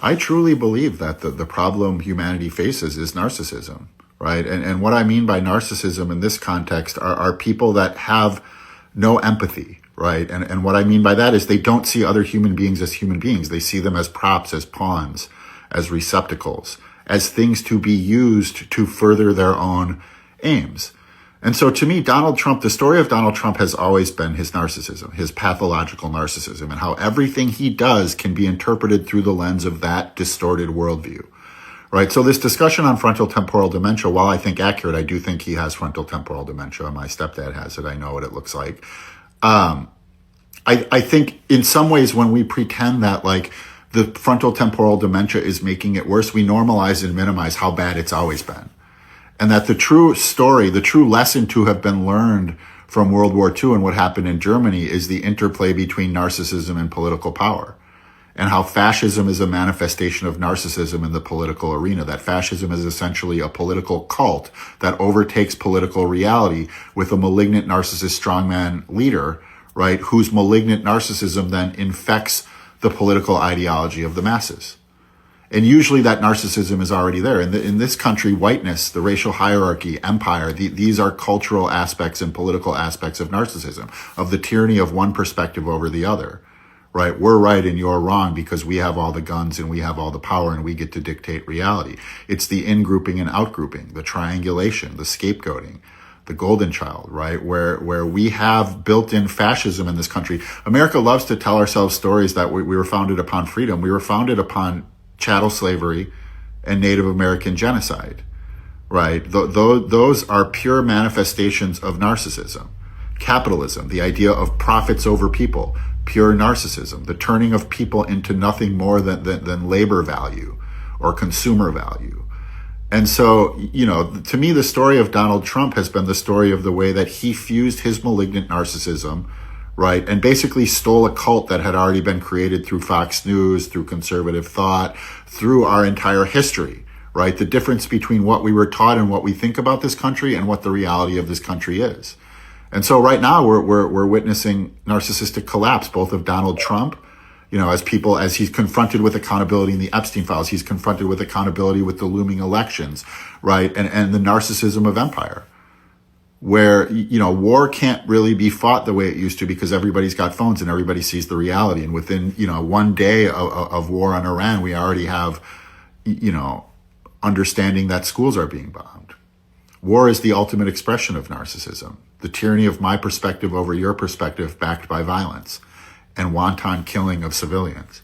I truly believe that the problem humanity faces is narcissism, right? And what I mean by narcissism in this context are people that have no empathy, right? And what I mean by that is they don't see other human beings as human beings. They see them as props, as pawns, as receptacles, as things to be used to further their own aims. And so to me, Donald Trump, the story of Donald Trump has always been his narcissism, his pathological narcissism, and how everything he does can be interpreted through the lens of that distorted worldview, right? So this discussion on frontal temporal dementia, while I think accurate, I do think he has frontal temporal dementia. My stepdad has it. I know what it looks like. I think in some ways when we pretend that like the frontal temporal dementia is making it worse, we normalize and minimize how bad it's always been. And that the true story, the true lesson to have been learned from World War II and what happened in Germany is the interplay between narcissism and political power, and how fascism is a manifestation of narcissism in the political arena. That fascism is essentially a political cult that overtakes political reality with a malignant narcissist strongman leader, right, whose malignant narcissism then infects the political ideology of the masses. And usually that narcissism is already there. In this country, whiteness, the racial hierarchy, empire, these are cultural aspects and political aspects of narcissism, of the tyranny of one perspective over the other, right? We're right and you're wrong because we have all the guns and we have all the power and we get to dictate reality. It's the in-grouping and out-grouping, the triangulation, the scapegoating, the golden child, right? Where we have built-in fascism in this country. America loves to tell ourselves stories that we were founded upon freedom. We were founded upon chattel slavery and Native American genocide, right? Those are pure manifestations of narcissism. Capitalism, the idea of profits over people, pure narcissism, the turning of people into nothing more than labor value or consumer value. And so, to me, the story of Donald Trump has been the story of the way that he fused his malignant narcissism, right, and basically stole a cult that had already been created through Fox News, through conservative thought, through our entire history, right? The difference between what we were taught and what we think about this country and what the reality of this country is. And so right now we're witnessing narcissistic collapse, both of Donald Trump, as he's confronted with accountability in the Epstein files, he's confronted with accountability with the looming elections, right? And the narcissism of empire, where, war can't really be fought the way it used to because everybody's got phones and everybody sees the reality. And within, one day of war on Iran, we already have, understanding that schools are being bombed. War is the ultimate expression of narcissism, the tyranny of my perspective over your perspective backed by violence and wanton killing of civilians.